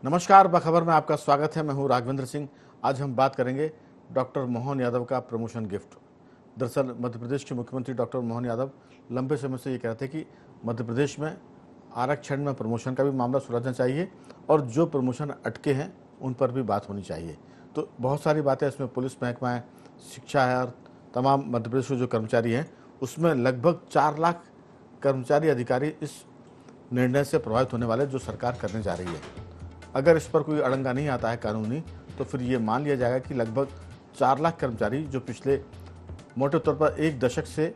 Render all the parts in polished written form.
नमस्कार, बखबर में आपका स्वागत है। मैं हूं राघवेंद्र सिंह। आज हम बात करेंगे डॉक्टर मोहन यादव का प्रमोशन गिफ्ट। दरअसल मध्य प्रदेश के मुख्यमंत्री डॉक्टर मोहन यादव लंबे समय से ये कहते हैं कि मध्य प्रदेश में आरक्षण में प्रमोशन का भी मामला सुलझना चाहिए और जो प्रमोशन अटके हैं उन पर भी बात होनी चाहिए। तो बहुत सारी बातें इसमें, पुलिस महकमा है, शिक्षा है और तमाम मध्य प्रदेश के जो कर्मचारी हैं उसमें लगभग 4 लाख कर्मचारी अधिकारी इस निर्णय से प्रभावित होने वाले जो सरकार करने जा रही है। अगर इस पर कोई अड़ंगा नहीं आता है कानूनी, तो फिर ये मान लिया जाएगा कि लगभग 4 लाख कर्मचारी जो पिछले मोटे तौर पर 1 दशक से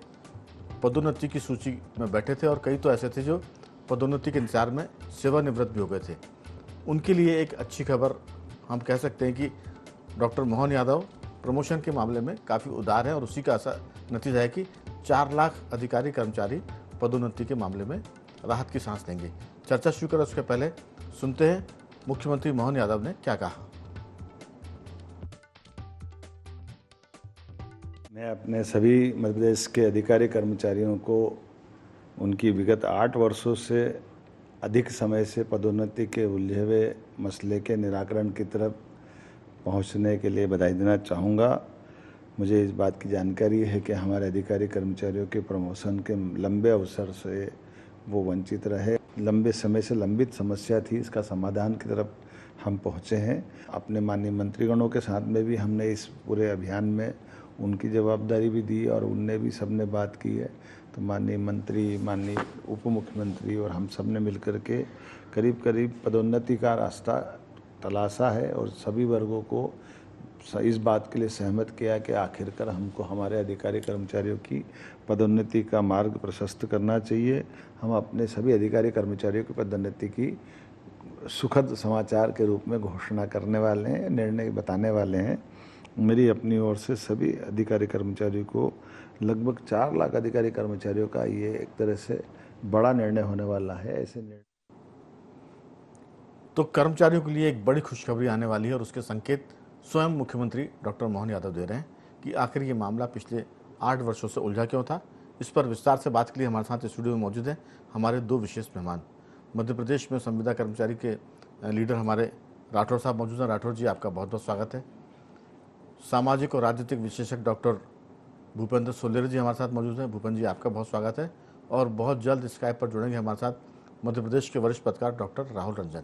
पदोन्नति की सूची में बैठे थे और कई तो ऐसे थे जो पदोन्नति के इंतजार में सेवानिवृत्त भी हो गए थे, उनके लिए एक अच्छी खबर हम कह सकते हैं कि डॉक्टर मोहन यादव प्रमोशन के मामले में काफ़ी उदार है और उसी का असर नतीजा है कि 4 लाख अधिकारी कर्मचारी पदोन्नति के मामले में राहत की सांस लेंगे। चर्चा शुरू करें उसके पहले सुनते हैं मुख्यमंत्री मोहन यादव ने क्या कहा। मैं अपने सभी मध्य प्रदेश के अधिकारी कर्मचारियों को उनकी विगत 8 वर्षों से अधिक समय से पदोन्नति के उलझे हुए मसले के निराकरण की तरफ पहुंचने के लिए बधाई देना चाहूँगा। मुझे इस बात की जानकारी है कि हमारे अधिकारी कर्मचारियों के प्रमोशन के लंबे अवसर से वो वंचित रहे। लंबे समय से लंबित समस्या थी, इसका समाधान की तरफ हम पहुँचे हैं। अपने माननीय मंत्रीगणों के साथ में भी हमने इस पूरे अभियान में उनकी जवाबदारी भी दी और उनने भी सबने बात की है। तो माननीय मंत्री, माननीय उप मुख्यमंत्री और हम सब ने मिलकर के करीब करीब पदोन्नति का रास्ता तलाशा है और सभी वर्गों को इस बात के लिए सहमत किया कि आखिरकार हमको हमारे अधिकारी कर्मचारियों की पदोन्नति का मार्ग प्रशस्त करना चाहिए। हम अपने सभी अधिकारी कर्मचारियों की पदोन्नति की सुखद समाचार के रूप में घोषणा करने वाले हैं, निर्णय बताने वाले हैं। मेरी अपनी ओर से सभी अधिकारी कर्मचारियों को, लगभग 4 लाख अधिकारी कर्मचारियों का ये एक तरह से बड़ा निर्णय होने वाला है। ऐसे निर्णय तो कर्मचारियों के लिए एक बड़ी खुशखबरी आने वाली है और उसके संकेत स्वयं मुख्यमंत्री डॉक्टर मोहन यादव दे रहे हैं कि आखिर ये मामला पिछले 8 वर्षों से उलझा क्यों था। इस पर विस्तार से बात के लिए हमारे साथ स्टूडियो में मौजूद हैं हमारे 2 विशेष मेहमान। मध्य प्रदेश में संविदा कर्मचारी के लीडर हमारे राठौर साहब मौजूद हैं। राठौर जी, आपका बहुत बहुत स्वागत है। सामाजिक और राजनीतिक विशेषज्ञ डॉक्टर भूपेंद्र सोलेर जी हमारे साथ मौजूद हैं। भूपेंद्र जी, आपका बहुत स्वागत है। और बहुत जल्द स्काइप पर जुड़ेंगे हमारे साथ मध्य प्रदेश के वरिष्ठ पत्रकार डॉक्टर राहुल रंजन।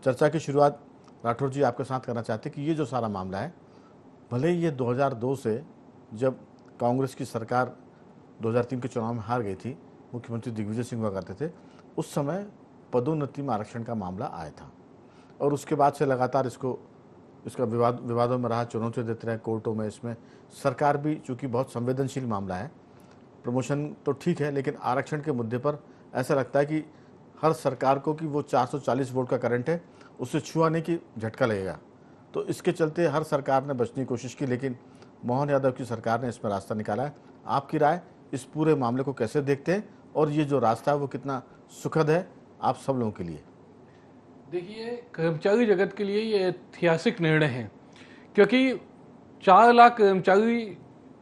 चर्चा की शुरुआत राठौर जी आपके साथ करना चाहते हैं कि ये जो सारा मामला है, भले ही ये 2002 से जब कांग्रेस की सरकार 2003 के चुनाव में हार गई थी, मुख्यमंत्री दिग्विजय सिंह हुआ करते थे, उस समय पदोन्नति में आरक्षण का मामला आया था और उसके बाद से लगातार इसका विवादों में रहा, चुनौतियाँ देते रहे कोर्टों में। इसमें सरकार भी, चूँकि बहुत संवेदनशील मामला है, प्रमोशन तो ठीक है लेकिन आरक्षण के मुद्दे पर ऐसा लगता है कि हर सरकार को कि वो 440 वोट का करंट है, उससे छुआ नहीं कि झटका लगेगा। तो इसके चलते हर सरकार ने बचने की कोशिश की, लेकिन मोहन यादव की सरकार ने इसमें रास्ता निकाला है। आपकी राय इस पूरे मामले को कैसे देखते हैं और ये जो रास्ता है वो कितना सुखद है आप सब लोगों के लिए? देखिए, कर्मचारी जगत के लिए ये ऐतिहासिक निर्णय है क्योंकि 4 लाख कर्मचारी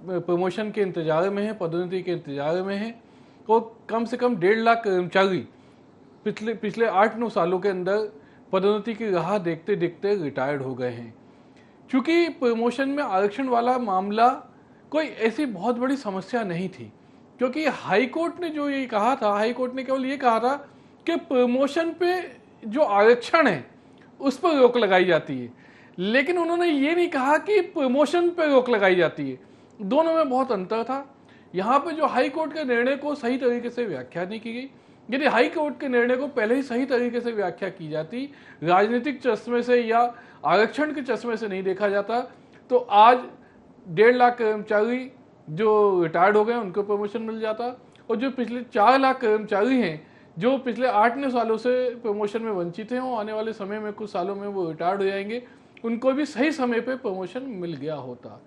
प्रमोशन के इंतजार में हैं, पदोन्नति के इंतजार में हैं और कम से कम 1.5 लाख कर्मचारी पिछले 8-9 सालों के अंदर पदोन्नति की राह देखते देखते रिटायर्ड हो गए हैं। क्योंकि प्रमोशन में आरक्षण वाला मामला कोई ऐसी बहुत बड़ी समस्या नहीं थी, क्योंकि हाई कोर्ट ने जो ये कहा था, हाई कोर्ट ने केवल ये कहा था कि प्रमोशन पे जो आरक्षण है उस पर रोक लगाई जाती है, लेकिन उन्होंने ये नहीं कहा कि प्रमोशन पे रोक लगाई जाती है। दोनों में बहुत अंतर था। यहाँ पे जो हाई कोर्ट के निर्णय को सही तरीके से व्याख्या नहीं की गई। यदि हाई कोर्ट के निर्णय को पहले ही सही तरीके से व्याख्या की जाती, राजनीतिक चश्मे से या आरक्षण के चश्मे से नहीं देखा जाता, तो आज 1.5 लाख कर्मचारी जो रिटायर्ड हो गए उनको प्रमोशन मिल जाता और जो पिछले 4 लाख कर्मचारी हैं जो पिछले 8-9 सालों से प्रमोशन में वंचित हैं और आने वाले समय में कुछ सालों में वो रिटायर्ड हो जाएंगे, उनको भी सही समय पे प्रमोशन मिल गया होता।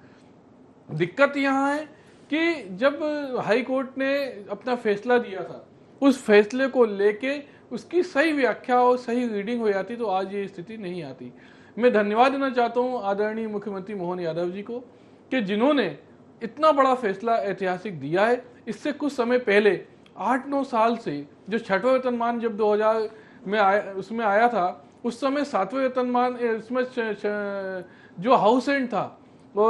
दिक्कत यहाँ है कि जब हाई कोर्ट ने अपना फैसला दिया था, उस फैसले को लेके उसकी सही व्याख्या और सही रीडिंग हो जाती तो आज ये स्थिति नहीं आती। मैं धन्यवाद देना चाहता हूँ आदरणीय मुख्यमंत्री मोहन यादव जी को कि जिन्होंने इतना बड़ा फैसला ऐतिहासिक दिया है। इससे कुछ समय पहले 8-9 साल से जो छठवां वेतनमान जब 2000 में उसमें आया था, उस समय 7वें वेतनमान इसमें जो हाउस रेंट था, वो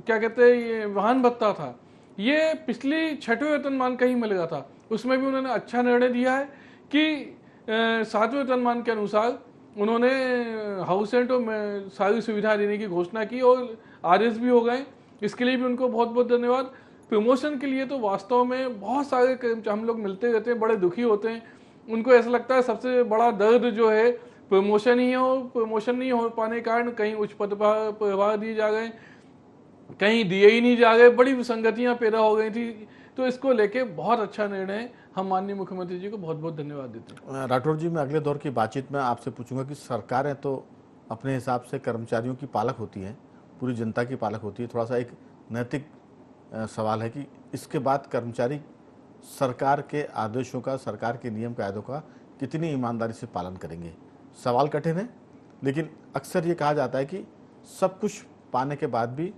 क्या कहते हैं, ये वाहन भत्ता था, ये पिछली 6वें वेतनमान का ही मिलेगा था। उसमें भी उन्होंने अच्छा निर्णय दिया है कि 7वें वेतनमान के अनुसार उन्होंने हाउस रेंट और सारी सुविधा देने की घोषणा की और आरएस भी हो गए। इसके लिए भी उनको बहुत बहुत धन्यवाद। प्रमोशन के लिए तो वास्तव में बहुत सारे हम लोग मिलते रहते हैं, बड़े दुखी होते हैं। उनको ऐसा लगता है सबसे बड़ा दर्द जो है प्रमोशन ही है, और प्रमोशन नहीं हो पाने के कारण कहीं उच्च पद पर प्रभार दिए जा गए, कहीं दिए ही नहीं जा गए, बड़ी विसंगतियां पैदा हो गई थी। तो इसको लेके बहुत अच्छा निर्णय, हम माननीय मुख्यमंत्री जी को बहुत बहुत धन्यवाद देते हैं। राठौर जी, मैं अगले दौर की बातचीत में आपसे पूछूंगा कि सरकारें तो अपने हिसाब से कर्मचारियों की पालक होती हैं, पूरी जनता की पालक होती है। थोड़ा सा एक नैतिक सवाल है कि इसके बाद कर्मचारी सरकार के आदेशों का, सरकार के नियम कायदों का कितनी ईमानदारी से पालन करेंगे। सवाल कठिन है, लेकिन अक्सर ये कहा जाता है कि सब कुछ पाने के बाद भी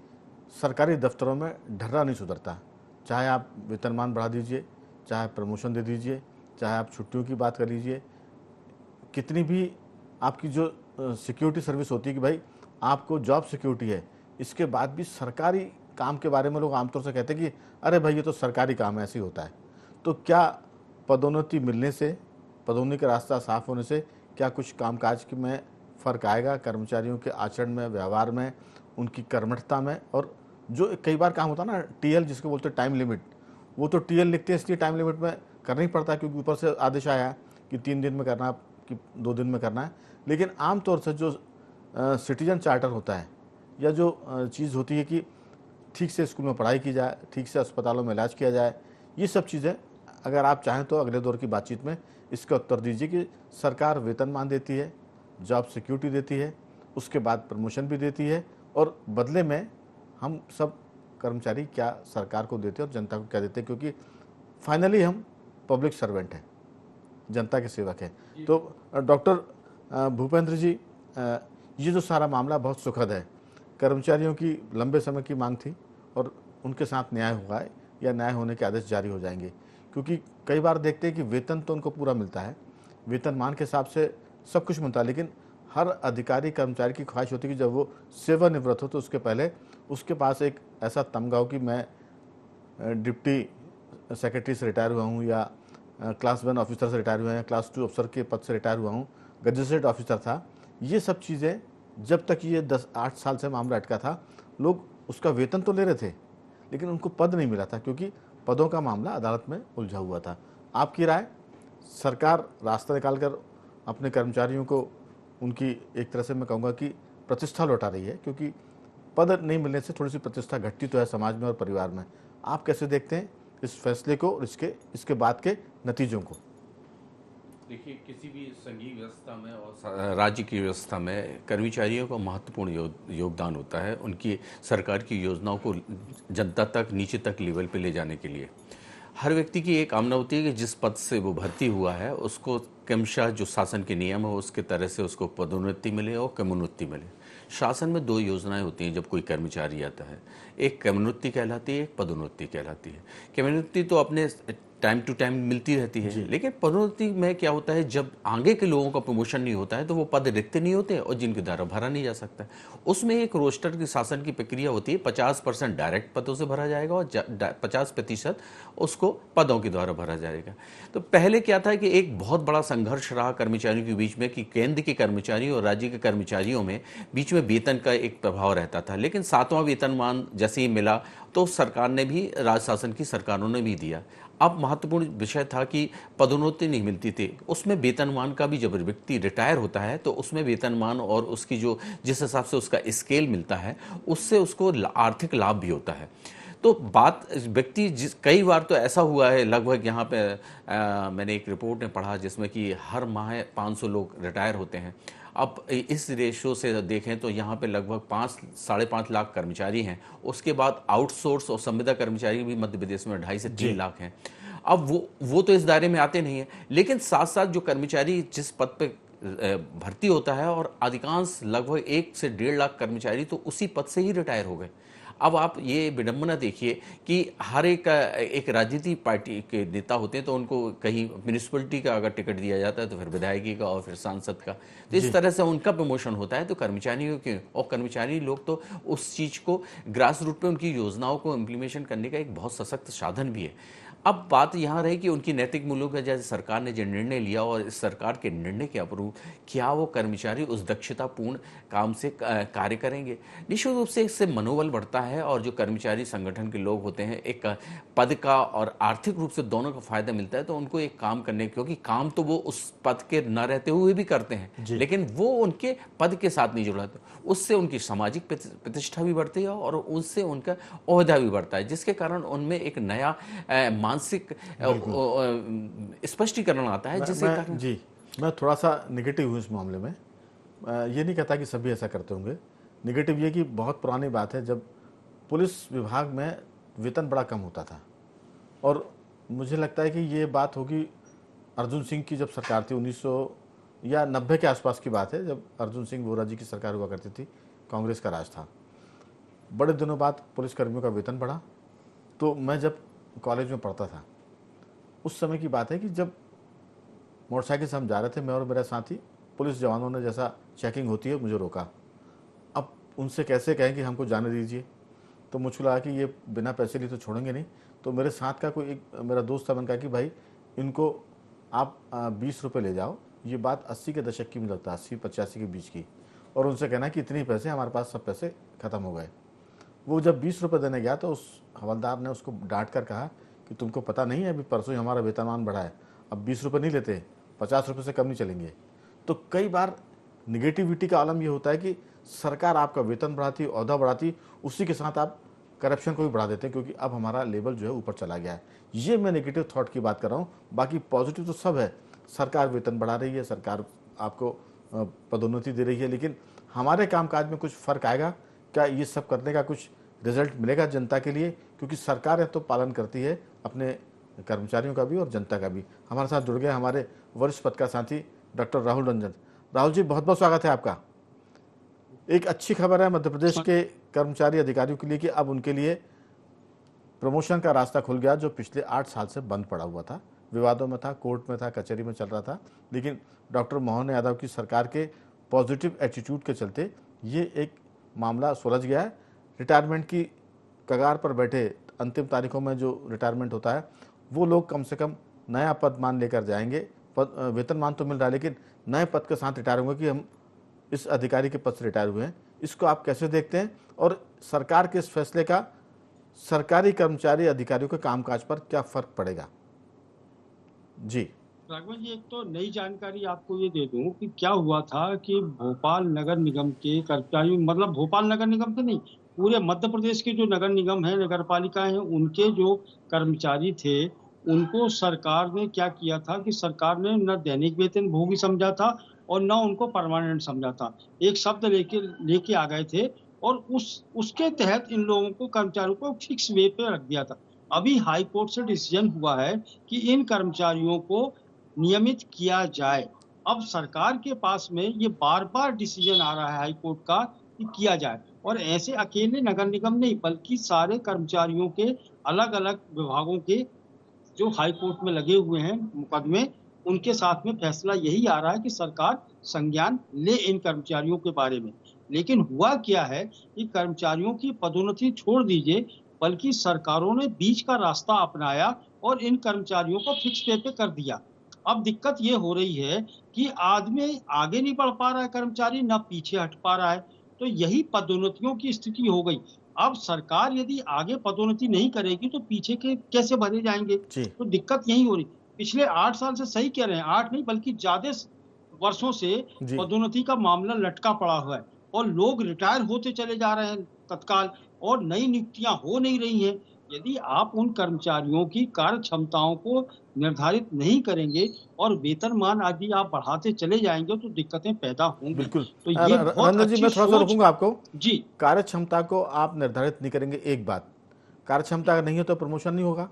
सरकारी दफ्तरों में ढर्रा नहीं सुधरता। चाहे आप वेतनमान बढ़ा दीजिए, चाहे प्रमोशन दे दीजिए, चाहे आप छुट्टियों की बात कर लीजिए, कितनी भी आपकी जो सिक्योरिटी सर्विस होती है कि भाई आपको जॉब सिक्योरिटी है, इसके बाद भी सरकारी काम के बारे में लोग आमतौर से कहते हैं कि अरे भाई ये तो सरकारी काम है, ऐसे ही होता है। तो क्या पदोन्नति मिलने से, पदोन्नति का रास्ता साफ होने से क्या कुछ कामकाज में फ़र्क आएगा, कर्मचारियों के आचरण में, व्यवहार में, उनकी कर्मठता में? और जो कई बार काम होता है ना, टीएल जिसको बोलते हैं टाइम लिमिट, वो तो टीएल लिखते हैं इसलिए टाइम लिमिट में करना ही पड़ता है क्योंकि ऊपर से आदेश आया है कि 3 दिन में करना है कि 2 दिन में करना है। लेकिन आमतौर से जो सिटीजन चार्टर होता है या जो चीज़ होती है कि ठीक से स्कूल में पढ़ाई की जाए, ठीक से अस्पतालों में इलाज किया जाए, ये सब चीज़ें अगर आप चाहें तो अगले दौर की बातचीत में इसका उत्तर दीजिए कि सरकार वेतनमान देती है, जॉब सिक्योरिटी देती है, उसके बाद प्रमोशन भी देती है, और बदले में हम सब कर्मचारी क्या सरकार को देते हैं और जनता को क्या देते हैं, क्योंकि फाइनली हम पब्लिक सर्वेंट हैं, जनता के सेवक हैं। तो डॉक्टर भूपेंद्र जी, ये जो सारा मामला बहुत सुखद है। कर्मचारियों की लंबे समय की मांग थी और उनके साथ न्याय हुआ है या न्याय होने के आदेश जारी हो जाएंगे, क्योंकि कई बार देखते हैं कि वेतन तो उनको पूरा मिलता है, वेतनमान के हिसाब से सब कुछ मिलता है, लेकिन हर अधिकारी कर्मचारी की ख्वाहिश होती है कि जब वो सेवानिवृत्त हो तो उसके पहले उसके पास एक ऐसा तमगा हो कि मैं डिप्टी सेक्रेटरी से रिटायर हुआ हूँ, या क्लास 1 ऑफिसर से रिटायर हुआ हूँ, या क्लास 2 अफसर के पद से रिटायर हुआ हूँ, गजेटेड ऑफिसर था। ये सब चीज़ें जब तक ये 10-8 साल से मामला अटका था, लोग उसका वेतन तो ले रहे थे लेकिन उनको पद नहीं मिला था, क्योंकि पदों का मामला अदालत में उलझा हुआ था। आपकी राय? सरकार रास्ता निकालकर अपने कर्मचारियों को उनकी एक तरह से मैं कहूँगा कि प्रतिष्ठा लौटा रही है, क्योंकि पद नहीं मिलने से थोड़ी सी प्रतिष्ठा घटती तो है समाज में और परिवार में। आप कैसे देखते हैं इस फैसले को और इसके बाद के नतीजों को? देखिए, किसी भी संघीय व्यवस्था में और राज्य की व्यवस्था में कर्मचारियों का महत्वपूर्ण योगदान होता है उनकी सरकार की योजनाओं को जनता तक, नीचे तक लेवल पे ले जाने के लिए। हर व्यक्ति की एक कामना होती है कि जिस पद से वो भर्ती हुआ है उसको क्रमशः जो शासन के नियम है उसके तरह से उसको पदोन्नति मिले और क्रमोन्नति मिले। शासन में 2 योजनाएं होती हैं जब कोई कर्मचारी आता है, एक क्रमोन्नति कहलाती है, एक पदोन्नति कहलाती है। क्रमोन्नति तो अपने टाइम टू टाइम मिलती रहती है, लेकिन पदोन्नति में क्या होता है, जब आगे के लोगों का प्रमोशन नहीं होता है तो वो पद रिक्त नहीं होते और जिनके द्वारा भरा नहीं जा सकता। उसमें एक रोस्टर की शासन की प्रक्रिया होती है, 50% डायरेक्ट पदों से भरा जाएगा और 50% उसको पदों के द्वारा भरा जाएगा। तो पहले क्या था कि एक बहुत बड़ा संघर्ष रहा कर्मचारियों के बीच में कि केंद्र के कर्मचारियों और राज्य के कर्मचारियों में बीच में वेतन का एक प्रभाव रहता था, लेकिन 7वां वेतनमान जैसे ही मिला तो सरकार ने भी, राज्य शासन की सरकारों ने भी दिया। अब महत्वपूर्ण विषय था कि पदोन्नति नहीं मिलती थी, उसमें वेतनमान का भी, जब व्यक्ति रिटायर होता है तो उसमें वेतनमान और उसकी जो जिस हिसाब से उसका स्केल मिलता है उससे उसको आर्थिक लाभ भी होता है। तो बात व्यक्ति कई बार तो ऐसा हुआ है, लगभग यहाँ पे मैंने एक रिपोर्ट में पढ़ा जिसमें कि हर माह 500 लोग रिटायर होते हैं। अब इस रेशो से देखें तो यहाँ पे लगभग 5-5.5 लाख कर्मचारी हैं। उसके बाद आउटसोर्स और संविदा कर्मचारी भी मध्य प्रदेश में 2.5 से 3 लाख हैं। अब वो तो इस दायरे में आते नहीं हैं, लेकिन साथ साथ जो कर्मचारी जिस पद पे भर्ती होता है, और अधिकांश लगभग 1 से 1.5 लाख कर्मचारी तो उसी पद से ही रिटायर हो गए। अब आप ये विडंबना देखिए कि हर एक राजनीतिक पार्टी के नेता होते हैं, तो उनको कहीं म्यूनिसिपैलिटी का अगर टिकट दिया जाता है तो फिर विधायकी का और फिर सांसद का, तो इस तरह से उनका प्रमोशन होता है। तो कर्मचारियों के और कर्मचारी लोग तो उस चीज़ को ग्रास रूट पे उनकी योजनाओं को इम्प्लीमेशन करने का एक बहुत सशक्त साधन भी है। अब बात यहाँ रही कि उनकी नैतिक मूल्यों का जैसे सरकार ने जो निर्णय लिया और इस सरकार के निर्णय के अनुरूप क्या वो कर्मचारी उस दक्षतापूर्ण काम से कार्य करेंगे। निश्चित रूप से इससे मनोबल बढ़ता है और जो कर्मचारी संगठन के लोग होते हैं, एक पद का और आर्थिक रूप से दोनों का फायदा मिलता है, तो उनको एक काम करने, क्योंकि काम तो वो उस पद के न रहते हुए भी करते हैं, लेकिन वो उनके पद के साथ नहीं जुड़ा, उससे उनकी सामाजिक प्रतिष्ठा भी बढ़ती है और उससे उनका ओहदा भी बढ़ता है, जिसके कारण उनमें एक नया मानसिक स्पष्टीकरण आता है, जिसके कारण जी मैं थोड़ा सा निगेटिव हूँ इस मामले में। ये नहीं कहता कि सभी ऐसा करते होंगे। निगेटिव ये कि बहुत पुरानी बात है जब पुलिस विभाग में वेतन बड़ा कम होता था, और मुझे लगता है कि ये बात होगी अर्जुन सिंह की जब सरकार थी, 1900 या 90 के आसपास की बात है, जब अर्जुन सिंह वोरा जी की सरकार हुआ करती थी, कांग्रेस का राज था। बड़े दिनों बाद पुलिसकर्मियों का वेतन बढ़ा। तो मैं जब कॉलेज में पढ़ता था उस समय की बात है कि जब मोटरसाइकिल से हम जा रहे थे, मैं और मेरा साथी, पुलिस जवानों ने जैसा चेकिंग होती है मुझे रोका। अब उनसे कैसे कहें कि हमको जाने दीजिए, तो मुझको लगा कि ये बिना पैसे लिए तो छोड़ेंगे नहीं। तो मेरे साथ का कोई एक मेरा दोस्त था, मैंने कहा कि भाई इनको आप 20 रुपये ले जाओ। ये बात 80 के दशक की मुझे लगता है, 80-85 के बीच की, और उनसे कहना कि इतने पैसे हमारे पास, सब पैसे ख़त्म हो गए। वो जब 20 रुपये देने गया तो उस हवलदार ने उसको डांट कर कहा कि तुमको पता नहीं है, अभी परसों ही हमारा वेतनमान बढ़ा है, अब 20 रुपये नहीं लेते, 50 रुपये से कम नहीं चलेंगे। तो कई बार निगेटिविटी का आलम ये होता है कि सरकार आपका वेतन बढ़ाती, ओहदा बढ़ाती, उसी के साथ आप करप्शन को भी बढ़ा देते हैं, क्योंकि अब हमारा लेवल जो है ऊपर चला गया है। ये मैं नेगेटिव थॉट की बात कर रहा हूँ, बाकी पॉजिटिव तो सब है। सरकार वेतन बढ़ा रही है, सरकार आपको पदोन्नति दे रही है, लेकिन हमारे कामकाज में कुछ फ़र्क आएगा क्या? ये सब करने का कुछ रिजल्ट मिलेगा जनता के लिए? क्योंकि सरकार तो पालन करती है अपने कर्मचारियों का भी और जनता का भी। हमारे साथ जुड़ गए हमारे वरिष्ठ पद का साथी डॉक्टर राहुल रंजन। राहुल जी, बहुत बहुत स्वागत है आपका। एक अच्छी खबर है मध्य प्रदेश के कर्मचारी अधिकारियों के लिए कि अब उनके लिए प्रमोशन का रास्ता खुल गया, जो पिछले 8 साल से बंद पड़ा हुआ था, विवादों में था, कोर्ट में था, कचहरी में चल रहा था। लेकिन डॉक्टर मोहन यादव की सरकार के पॉजिटिव एटीट्यूड के चलते ये एक मामला सुलझ गया है। रिटायरमेंट की कगार पर बैठे, अंतिम तारीखों में जो रिटायरमेंट होता है, वो लोग कम से कम नया पदमान लेकर जाएंगे। वेतनमान तो मिल रहा है, लेकिन नए पद के साथ रिटायर होंगे कि हम इस अधिकारी के पद से रिटायर हुए हैं। इसको आप कैसे देखते हैं, और सरकार के इस फैसले का सरकारी कर्मचारी अधिकारियों के कामकाज पर क्या फर्क पड़ेगा? जी राघवन जी, एक तो नई जानकारी आपको ये दे दूं कि क्या हुआ था कि भोपाल नगर निगम के कर्मचारी, मतलब भोपाल नगर निगम के नहीं, पूरे मध्य प्रदेश के जो नगर निगम है, नगर पालिकाएं हैं, उनके जो कर्मचारी थे, उनको सरकार ने क्या किया था कि सरकार ने न दैनिक वेतन भोगी समझा था और न उनको परमानेंट समझा था। एक शब्द लेके आ गए थे और उसके तहत इन लोगों को, कर्मचारियों को फिक्स वे पे रख दिया था। अभी हाई कोर्ट से डिसीजन हुआ है कि इन कर्मचारियों को नियमित किया जाए। अब सरकार के पास में ये बार बार डिसीजन आ रहा है हाई कोर्ट का कि किया जाए, और ऐसे अकेले नगर निगम नहीं बल्कि सारे कर्मचारियों के अलग अलग विभागों के जो हाई कोर्ट में लगे हुए हैं मुकदमे, उनके साथ में फैसला यही आ रहा है कि सरकार संज्ञान ले इन कर्मचारियों के बारे में। लेकिन हुआ क्या है कि कर्मचारियों की पदोन्नति छोड़ दीजिए, बल्कि सरकारों ने बीच का रास्ता अपनाया और इन कर्मचारियों को फिक्स पे पे कर दिया। अब दिक्कत ये हो रही है कि आदमी आगे नहीं बढ़ पा रहा है, कर्मचारी ना पीछे हट पा रहा है, तो यही पदोन्नतियों की स्थिति हो गई। अब सरकार यदि आगे पदोन्नति नहीं करेगी तो पीछे के कैसे भरे जाएंगे? तो दिक्कत यही हो रही। पिछले 8 साल से, सही कह रहे हैं, 8 नहीं बल्कि ज्यादा वर्षों से पदोन्नति का मामला लटका पड़ा हुआ है और लोग रिटायर होते चले जा रहे हैं तत्काल, और नई नियुक्तियां हो नहीं रही हैं। यदि आप उन कर्मचारियों की कार्य क्षमताओं को निर्धारित नहीं करेंगे और वेतनमान आदि आप बढ़ाते चले जाएंगे तो दिक्कतें पैदा होंगी। बिल्कुल। तो ये रंजन जी, मैं थोड़ा सा रुकूंगा आपको। जी, कार्य क्षमता को आप निर्धारित नहीं करेंगे, एक बात, कार्य क्षमता नहीं है तो प्रमोशन नहीं होगा।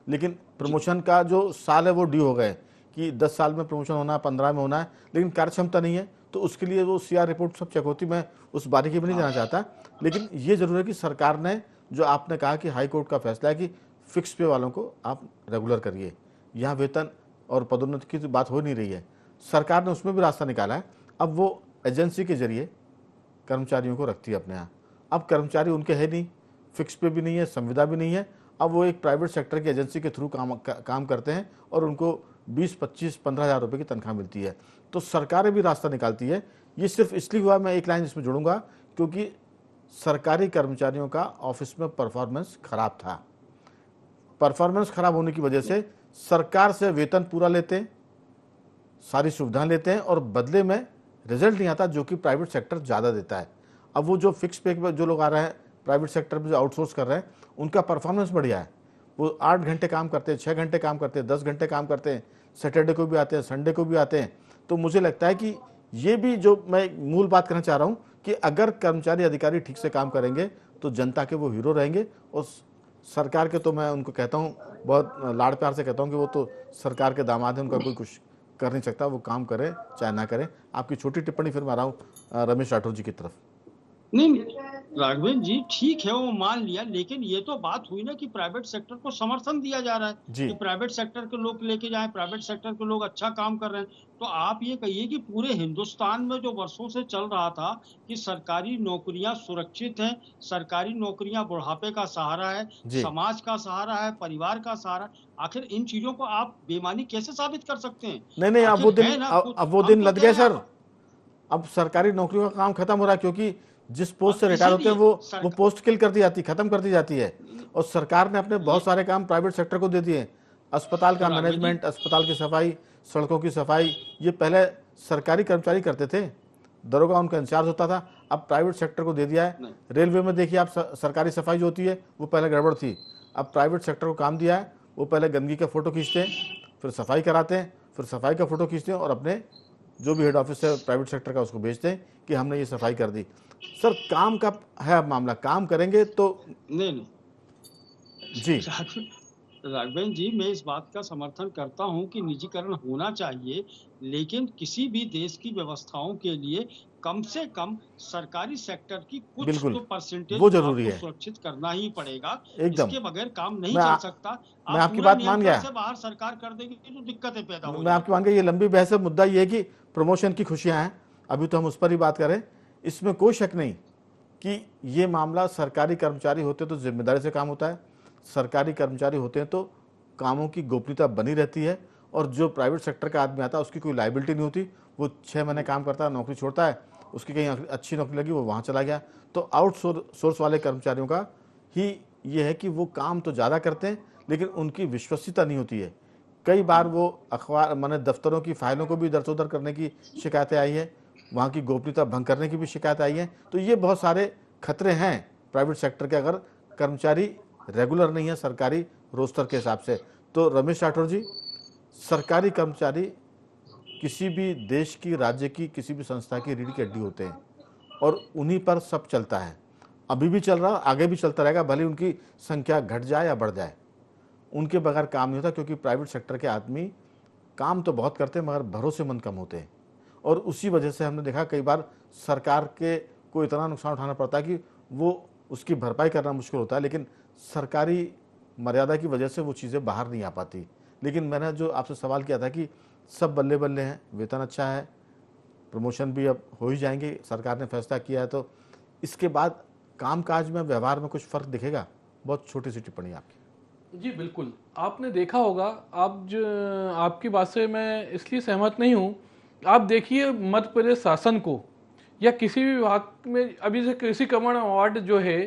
लेकिन प्रमोशन का जो साल है वो ड्यू हो गए कि 10 साल में प्रमोशन होना है, 15 में होना है, लेकिन कार्य क्षमता नहीं है तो उसके लिए वो सीआर रिपोर्ट सब चेक होती, मैं उस बारीकी में नहीं जाना चाहता। लेकिन ये जरूर है कि सरकार ने जो आपने कहा कि हाई कोर्ट का फैसला है कि फिक्स पे वालों को आप रेगुलर करिए, यहाँ वेतन और पदोन्नति की तो बात हो नहीं रही है, सरकार ने उसमें भी रास्ता निकाला है। अब वो एजेंसी के जरिए कर्मचारियों को रखती है अपने यहाँ। अब कर्मचारी उनके है नहीं, फिक्स पे भी नहीं है, संविदा भी नहीं है। अब वो एक प्राइवेट सेक्टर की एजेंसी के थ्रू काम करते हैं और उनको 20, 25, 15 हज़ार रुपये की तनख्वाह मिलती है। तो सरकारें भी रास्ता निकालती है। ये सिर्फ इसलिए हुआ, मैं एक लाइन इसमें जोड़ूंगा, क्योंकि सरकारी कर्मचारियों का ऑफिस में परफॉर्मेंस खराब था। परफॉर्मेंस खराब होने की वजह से सरकार से वेतन पूरा लेते हैं, सारी सुविधाएं लेते हैं और बदले में रिजल्ट नहीं आता जो कि प्राइवेट सेक्टर ज़्यादा देता है। अब वो जो फिक्स पे जो लोग आ रहे हैं प्राइवेट सेक्टर में, जो आउटसोर्स कर रहे हैं, उनका परफॉर्मेंस बढ़िया है। वो 8 घंटे काम करते हैं, 6 घंटे काम करते हैं, 10 घंटे काम करते हैं, सैटरडे को भी आते हैं, संडे को भी आते हैं। तो मुझे लगता है कि ये भी जो मैं मूल बात कहना चाह रहा हूँ कि अगर कर्मचारी अधिकारी ठीक से काम करेंगे तो जनता के वो हीरो रहेंगे। और सरकार के तो मैं उनको कहता हूँ, बहुत लाड़ प्यार से कहता हूँ कि वो तो सरकार के दामाद हैं, उनका कोई कुछ कर नहीं सकता, वो काम करें चाहे ना करें। आपकी छोटी टिप्पणी फिर मैं आ रहा हूँ रमेश राठौर जी की तरफ। नहीं राघवेंद्र जी, ठीक है वो मान लिया, लेकिन ये तो बात हुई ना कि प्राइवेट सेक्टर को समर्थन दिया जा रहा है जी। कि प्राइवेट सेक्टर के लोग लेके जाएं, प्राइवेट सेक्टर के लोग अच्छा काम कर रहे हैं। तो आप ये कहिए कि पूरे हिंदुस्तान में जो वर्षों से चल रहा था कि सरकारी नौकरियां सुरक्षित हैं, सरकारी नौकरियां बुढ़ापे का सहारा है, जी। समाज का सहारा है, परिवार का सहारा, आखिर इन चीजों को आप बेईमानी कैसे साबित कर सकते हैं? नहीं, अब वो आखिर दिन है ना, अब वो हम दिन तो लद कह गए रहे हैं सर। अब सरकारी नौकरियों का काम खत्म हो रहा है, क्योंकि जिस पोस्ट से अब रिटायर होते हैं इसीलिए वो पोस्ट किल कर दी जाती, खत्म कर दी जाती है। और सरकार ने अपने बहुत सारे काम प्राइवेट सेक्टर को दे दिए। अस्पताल का राघवेंद्र जी, मैनेजमेंट, अस्पताल की सफाई, सड़कों की सफाई, ये पहले सरकारी कर्मचारी करते थे, दरोगा उनका इंचार्ज होता था। अब प्राइवेट सेक्टर को दे दिया है। नहीं। रेलवे में देखिए आप, सरकारी सफाई जो होती है वो पहले गड़बड़ थी, अब प्राइवेट सेक्टर को काम दिया है। वो पहले गंदगी का फोटो खींचते हैं, फिर सफाई कराते हैं, फिर सफाई का फोटो खींचते हैं और अपने जो भी हेड ऑफिस है प्राइवेट सेक्टर का उसको भेजते हैं कि हमने ये सफाई कर दी। सर काम का है अब मामला, काम करेंगे तो नहीं जी। राघवेंद्र जी, मैं इस बात का समर्थन करता हूं कि निजीकरण होना चाहिए, लेकिन किसी भी देश की व्यवस्थाओं के लिए कम से कम सरकारी सेक्टर की कुछ बिल्कुल, तो परसेंटेज वो जरूरी आपको है। सुरक्षित करना ही पड़ेगा। एकदम। इसके बगैर काम नहीं मैं चल आ- सकता। मैं आप आपकी पूरे बात मान नियंत्रण गया। से बाहर सरकार कर देगी तो दिक्कतें पैदा हो मैं आपकी मान के, ये लंबी बहस है, मुद्दा ये है कि प्रमोशन की खुशियां हैं, अभी तो हम उस पर ही बात करें। इसमें कोई शक नहीं कि ये मामला सरकारी कर्मचारी होते तो जिम्मेदारी से काम होता है, सरकारी कर्मचारी होते हैं तो कामों की गोपनीयता बनी रहती है। और जो प्राइवेट सेक्टर का आदमी आता है उसकी कोई लाइबिलिटी नहीं होती, वो 6 महीने काम करता है, नौकरी छोड़ता है, उसकी कहीं अच्छी नौकरी लगी वो वहाँ चला गया। तो आउटसोर्स वाले कर्मचारियों का ही ये है कि वो काम तो ज़्यादा करते हैं लेकिन उनकी विश्वसनीयता नहीं होती है। कई बार वो अखबार माने दफ्तरों की फाइलों को भी इधर से उधर करने की शिकायतें आई है, वहाँ की गोपनीयता भंग करने की भी शिकायत आई है। तो ये बहुत सारे खतरे हैं प्राइवेट सेक्टर के, अगर कर्मचारी रेगुलर नहीं है सरकारी रोस्टर के हिसाब से। तो रमेश राठौर जी, सरकारी कर्मचारी किसी भी देश की, राज्य की, किसी भी संस्था की रीढ़ की हड्डी होते हैं और उन्हीं पर सब चलता है। अभी भी चल रहा, आगे भी चलता रहेगा, भले उनकी संख्या घट जाए या बढ़ जाए, उनके बगैर काम नहीं होता। क्योंकि प्राइवेट सेक्टर के आदमी काम तो बहुत करते हैं मगर भरोसेमंद कम होते हैं। और उसी वजह से हमने देखा कई बार सरकार के को इतना नुकसान उठाना पड़ता है कि वो उसकी भरपाई करना मुश्किल होता है, लेकिन सरकारी मर्यादा की वजह से वो चीज़ें बाहर नहीं आ पाती। लेकिन मैंने जो आपसे सवाल किया था कि सब बल्ले बल्ले हैं, वेतन अच्छा है, प्रमोशन भी अब हो ही जाएंगे, सरकार ने फैसला किया है, तो इसके बाद कामकाज में, व्यवहार में कुछ फ़र्क दिखेगा? बहुत छोटी सी टिप्पणी आपकी। जी बिल्कुल, आपने देखा होगा, आपकी बात से मैं इसलिए सहमत नहीं हूँ। आप देखिए मध्य प्रदेश शासन को या किसी भी विभाग में, अभी से कृषि कर्मण अवार्ड जो है,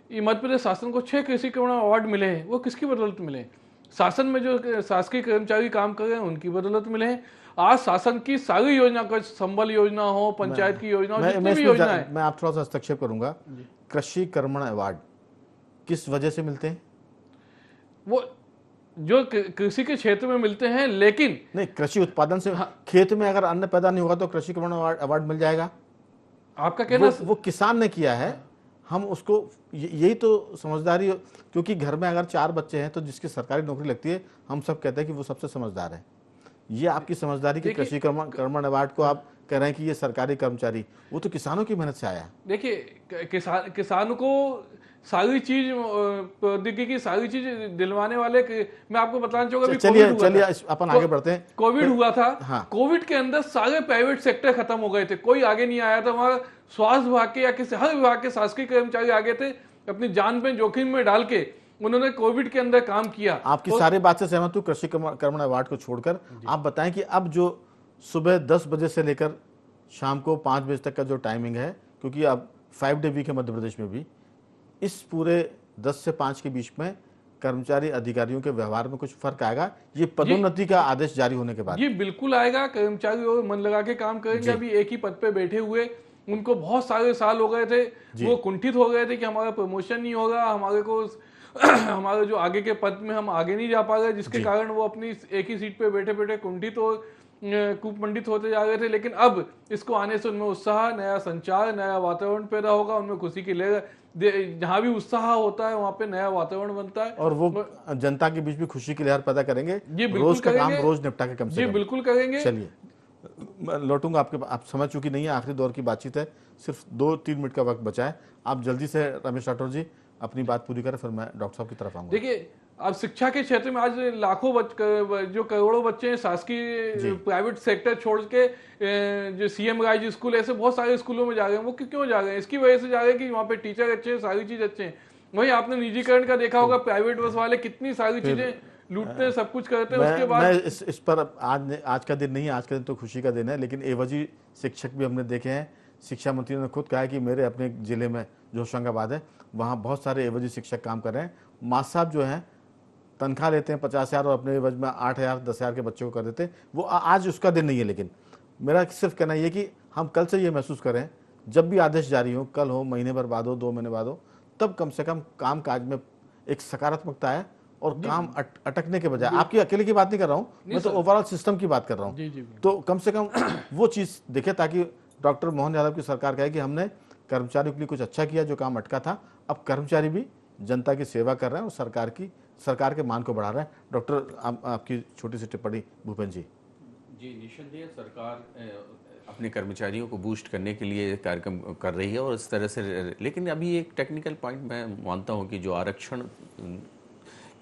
ये मध्य प्रदेश शासन को 6 कृषि कर्मण अवार्ड मिले हैं। वो किसकी बदौलत मिले हैं? शासन में जो शासकीय कर्मचारी काम कर रहे हैं उनकी बदौलत मिले हैं। आज शासन की सारी योजना का, संबल योजना हो, पंचायत की योजना हो, जितनी भी योजना है। मैं आप थोड़ा सा हस्तक्षेप करूंगा। कृषि कर्मण अवार्ड किस वजह से मिलते हैं? वो जो कृषि के क्षेत्र में मिलते हैं, लेकिन नहीं, कृषि उत्पादन से, खेत में अगर अन्न पैदा नहीं होगा तो कृषि कर्मण अवार्ड मिल जाएगा। आपका कहना वो किसान ने किया है, हम उसको, यही तो समझदारी। क्योंकि घर में अगर 4 बच्चे हैं तो जिसकी सरकारी नौकरी लगती है, हम सब कहते हैं कि वो सबसे समझदार है। ये आपकी समझदारी कि कृषि कर्मण अवार्ड को आप कह रहे हैं कि ये सरकारी कर्मचारी, वो तो किसानों की मेहनत से आया है। देखिए किसान को सारी चीज प्रौद्योगिकी की सारी चीज दिलवाने वाले मैं आपको बताना चाहूंगा अभी चलिए कोविड हुआ चलिए था। अपन आगे बढ़ते हैं। कोविड हुआ था। हाँ। कोविड के अंदर सारे प्राइवेट सेक्टर खत्म हो गए थे, कोई आगे नहीं आया था। वहां स्वास्थ्य विभाग के या किसी हर विभाग के शासकीय कर्मचारी आगे थे, अपनी जान पे जोखिम में डाल के उन्होंने कोविड के अंदर काम किया। आपकी सारी बात से सहमत हूँ। कृषि कर्मण अवार्ड को छोड़कर आप बताएं कि अब जो सुबह 10 बजे से लेकर शाम को 5 बजे तक का जो टाइमिंग है, क्योंकि अब 5 डे वीक है मध्य प्रदेश में भी, इस पूरे 10 से 5 के बीच में कर्मचारी अधिकारियों के व्यवहार में कुछ फर्क आएगा ये पदोन्नति का आदेश जारी होने के बाद? जी बिल्कुल आएगा। कर्मचारी और मन लगा के काम करेंगे। अभी एक ही पद पे बैठे हुए उनको बहुत सारे साल हो गए थे, वो कुंठित हो गए थे कि हमारा प्रमोशन नहीं होगा, हमारे को हमारे जो आगे के पद में हम आगे नहीं जा पा रहे, जिसके कारण वो अपनी एक ही सीट पे बैठे बैठे कुंठित और कुपमंडित होते जा रहे थे। लेकिन अब इसको आने से उनमें उत्साह, नया संचार, नया वातावरण पैदा होगा, उनमें खुशी की लहर, जहां भी उत्साह होता है वहां पे नया वातावरण बनता है और वो जनता के बीच भी खुशी की लहर पैदा करेंगे। बिल्कुल रोज का काम करेंगे। रोज निपटा के कम से जी कम। बिल्कुल करेंगे। चलिए मैं लौटूंगा आप समझ चुकी नहीं है, आखिरी दौर की बातचीत है, सिर्फ 2-3 मिनट का वक्त बचा है। आप जल्दी से रमेश राठौर जी अपनी बात पूरी करें, फिर मैं डॉक्टर साहब की तरफ आऊंगा। देखिए अब शिक्षा के क्षेत्र में आज लाखों जो करोड़ों बच्चे हैं शासकीय प्राइवेट सेक्टर छोड़ के जो सीएम राइज स्कूल, ऐसे बहुत सारे स्कूलों में जा रहे हैं। वो क्यों जा रहे हैं? इसकी वजह से जा रहे हैं कि वहाँ पे टीचर अच्छे हैं, सारी चीज अच्छे हैं। वहीं आपने निजीकरण का देखा होगा, प्राइवेट बस वाले कितनी सारी चीजें लूटते हैं, सब कुछ करते हैं। उसके बाद मैं इस पर आज का दिन नहीं है, आज का दिन तो खुशी का दिन है, लेकिन एवजी शिक्षक भी हमने देखे हैं। शिक्षा मंत्री ने खुद कहा है कि मेरे अपने जिले में जो होशंगाबाद है वहाँ बहुत सारे एवजी शिक्षक काम कर रहे हैं। मास साहब जो हैं तनख्वाह लेते हैं 50,000 और अपने एवज में 8,000 10,000 के बच्चों को कर देते हैं। वो आज उसका दिन नहीं है, लेकिन मेरा सिर्फ कहना ये कि हम कल से ये महसूस करें, जब भी आदेश जारी हो, कल हो, महीने भर बाद हो, 2 महीने बाद हो, तब कम से कम काम काज में एक सकारात्मकता है और काम अटकने के बजाय, आपकी अकेले की बात नहीं कर रहा हूँ मैं, तो ओवरऑल सिस्टम की बात कर रहा हूँ। तो कम से कम वो चीज़ दिखे ताकि डॉक्टर मोहन यादव की सरकार कहे कि हमने कर्मचारियों के लिए कुछ अच्छा किया, जो काम अटका था। अब कर्मचारी भी जनता की सेवा कर रहे हैं और सरकार के मान को बढ़ा रहे हैं। डॉक्टर आपकी छोटी सी टिप्पणी भूपेन जी। जी निस्संदेह सरकार अपने कर्मचारियों को बूस्ट करने के लिए कार्यक्रम कर रही है और इस तरह से, लेकिन अभी एक टेक्निकल पॉइंट मैं मानता हूं कि जो आरक्षण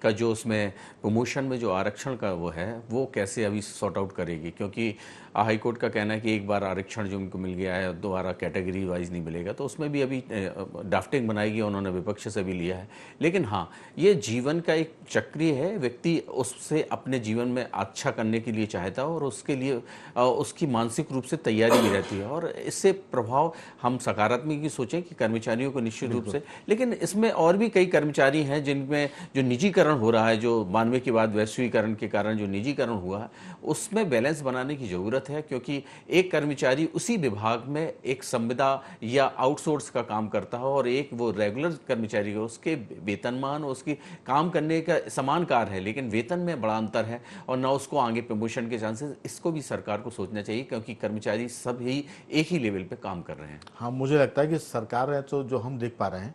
का जो उसमें प्रमोशन में जो आरक्षण का वो है, वो कैसे अभी सॉर्ट आउट करेगी, क्योंकि हाई कोर्ट का कहना है कि एक बार आरक्षण जो उनको मिल गया है दोबारा कैटेगरी वाइज नहीं मिलेगा, तो उसमें भी अभी ड्राफ्टिंग बनाएगी, उन्होंने विपक्ष से भी लिया है। लेकिन हाँ, ये जीवन का एक चक्रीय है, व्यक्ति उससे अपने जीवन में अच्छा करने के लिए चाहता है और उसके लिए उसकी मानसिक रूप से तैयारी भी रहती है और इससे प्रभाव हम सकारात्मक ही सोचें कि कर्मचारियों को निश्चित रूप से। लेकिन इसमें और भी कई कर्मचारी हैं जिनमें जो निजीकरण हो रहा है, जो 92 के बाद वैश्वीकरण के कारण जो निजीकरण हुआ है, उसमें बैलेंस बनाने की जरूरत है, क्योंकि एक कर्मचारी उसी विभाग में एक संविदा या आउटसोर्स का काम करता है और एक वो रेगुलर कर्मचारी है, उसके वेतनमान उसकी काम करने का समान कार्य है, लेकिन वेतन में बड़ा अंतर है और ना उसको आगे प्रमोशन के चांसेस। इसको भी सरकार को सोचना चाहिए, क्योंकि कर्मचारी सब ही एक ही लेवल पे काम कर रहे हैं। हाँ, मुझे लगता है कि सरकार है तो जो हम देख पा रहे हैं,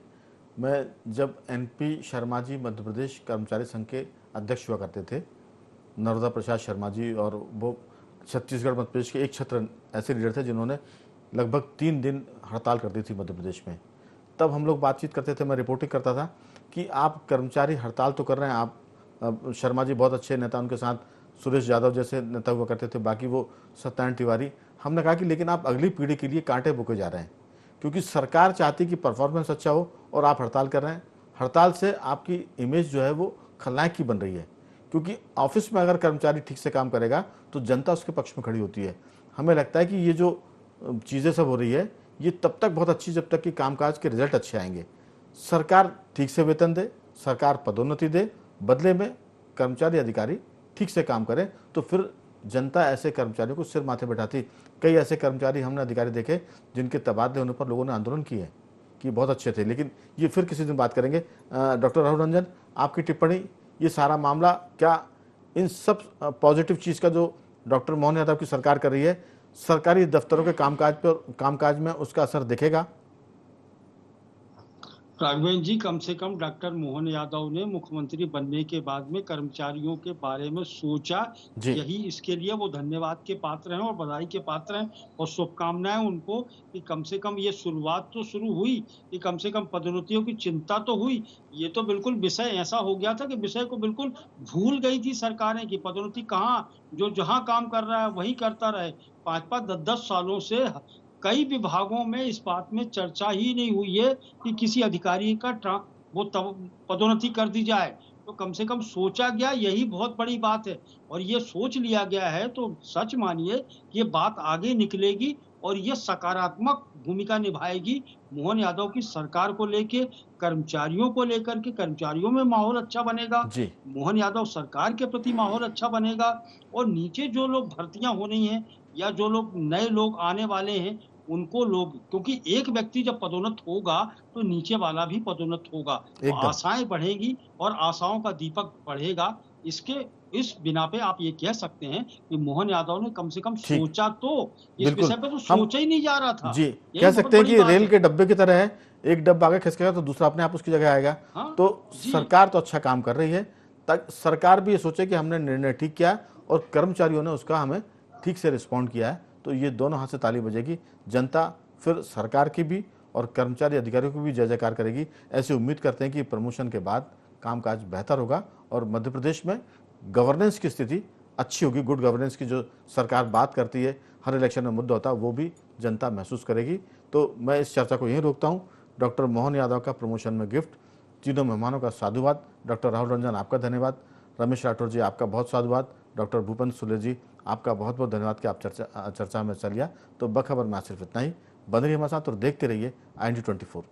मैं जब एनपी शर्मा जी मध्य प्रदेश कर्मचारी संघ के अध्यक्ष हुआ करते थे, नरोदा प्रसाद शर्मा जी, और वो छत्तीसगढ़ मध्य प्रदेश के एक छत्र ऐसे लीडर थे जिन्होंने लगभग 3 दिन हड़ताल कर दी थी मध्य प्रदेश में। तब हम लोग बातचीत करते थे, मैं रिपोर्टिंग करता था कि आप कर्मचारी हड़ताल तो कर रहे हैं, आप शर्मा जी बहुत अच्छे नेता, उनके साथ सुरेश यादव जैसे नेता हुआ करते थे, बाकी वो सत्यनारायण तिवारी। हमने कहा कि लेकिन आप अगली पीढ़ी के लिए कांटे बोके जा रहे हैं, क्योंकि सरकार चाहती कि परफॉर्मेंस अच्छा हो और आप हड़ताल कर रहे हैं। हड़ताल से आपकी इमेज जो है वो खलनायक की बन रही है, क्योंकि ऑफिस में अगर कर्मचारी ठीक से काम करेगा तो जनता उसके पक्ष में खड़ी होती है। हमें लगता है कि ये जो चीज़ें सब हो रही है, ये तब तक बहुत अच्छी जब तक कि कामकाज के रिजल्ट अच्छे आएंगे। सरकार ठीक से वेतन दे, सरकार पदोन्नति दे, बदले में कर्मचारी अधिकारी ठीक से काम करें, तो फिर जनता ऐसे कर्मचारियों को सिर माथे बैठाती। कई ऐसे कर्मचारी हमने अधिकारी देखे जिनके तबादले होने पर लोगों ने आंदोलन किए कि बहुत अच्छे थे, लेकिन ये फिर किसी दिन बात करेंगे। डॉक्टर राहुल रंजन, आपकी टिप्पणी, ये सारा मामला क्या इन सब पॉजिटिव चीज़ का जो डॉक्टर मोहन यादव की सरकार कर रही है, सरकारी दफ्तरों के कामकाज में उसका असर दिखेगा? राघवेंद्र जी, कम से कम डॉक्टर मोहन यादव ने मुख्यमंत्री बनने के बाद में कर्मचारियों के बारे में सोचा। जी। यही इसके लिए वो धन्यवाद के पात्र हैं और बधाई के पात्र हैं और शुभकामनाएं उनको कि कम से कम ये शुरुआत तो शुरू हुई, कि कम से कम पदोन्नतियों की चिंता तो हुई। ये तो बिल्कुल विषय ऐसा हो गया था कि विषय को बिल्कुल भूल गई थी सरकारें कि पदोन्नति कहाँ, जो जहां काम कर रहा है वही करता रहे। 5-5, 10-10 सालों से कई विभागों में इस बात में चर्चा ही नहीं हुई है कि किसी अधिकारी का पदोन्नति कर दी जाए। तो कम से कम सोचा गया, यही बहुत बड़ी बात है और ये सोच लिया गया है तो सच मानिए ये बात आगे निकलेगी और ये सकारात्मक भूमिका निभाएगी मोहन यादव की सरकार को लेके, कर्मचारियों को लेकर के। कर्मचारियों में माहौल अच्छा बनेगा, जी। मोहन यादव सरकार के प्रति माहौल अच्छा बनेगा और नीचे जो लोग भर्तियां होनी है या जो लोग नए लोग आने वाले हैं उनको लोग, क्योंकि एक व्यक्ति जब पदोन्नत होगा तो नीचे वाला भी पदोन्नत होगा, तो एकदम। आशाएं बढ़ेगी और आशाओं का दीपक बढ़ेगा। इस बिना पे आप ये कह सकते हैं कि मोहन यादव ने कम से कम ठीक। सोचा, तो इस बिल्कुल। विषय पे तो हम सोचा ही नहीं जा रहा था। जी यही कह बहुत सकते हैं बड़ी कि बात रेल है। के डब्बे की तरह है, एक डब्बा आगे खिसकेगा तो दूसरा अपने आप उसकी जगह आएगा। हाँ, तो जी। सरकार तो अच्छा काम कर रही है, तक सरकार भी ये सोचे कि हमने निर्णय ठीक किया है और कर्मचारियों ने उसका हमें ठीक से रिस्पॉन्ड किया है, तो ये दोनों हाथ से ताली बजेगी। जनता फिर सरकार की भी और कर्मचारी अधिकारियों की भी जय जयकार करेगी। ऐसी उम्मीद करते हैं कि प्रमोशन के बाद कामकाज बेहतर होगा और मध्य प्रदेश में गवर्नेंस की स्थिति अच्छी होगी। गुड गवर्नेंस की जो सरकार बात करती है, हर इलेक्शन में मुद्दा होता है, वो भी जनता महसूस करेगी। तो मैं इस चर्चा को यहीं रोकता हूँ। डॉक्टर मोहन यादव का प्रमोशन में गिफ्ट, तीनों मेहमानों का साधुवाद। डॉक्टर राहुल रंजन आपका धन्यवाद, रमेश राठौर जी आपका बहुत साधुवाद, डॉक्टर भूपेंद्र सुले जी आपका बहुत बहुत धन्यवाद कि आप चर्चा में हिस्सा लिया। तो बखबर में आज सिर्फ इतना ही। बने रहिए हमारे साथ और देखते रहिए IND 24।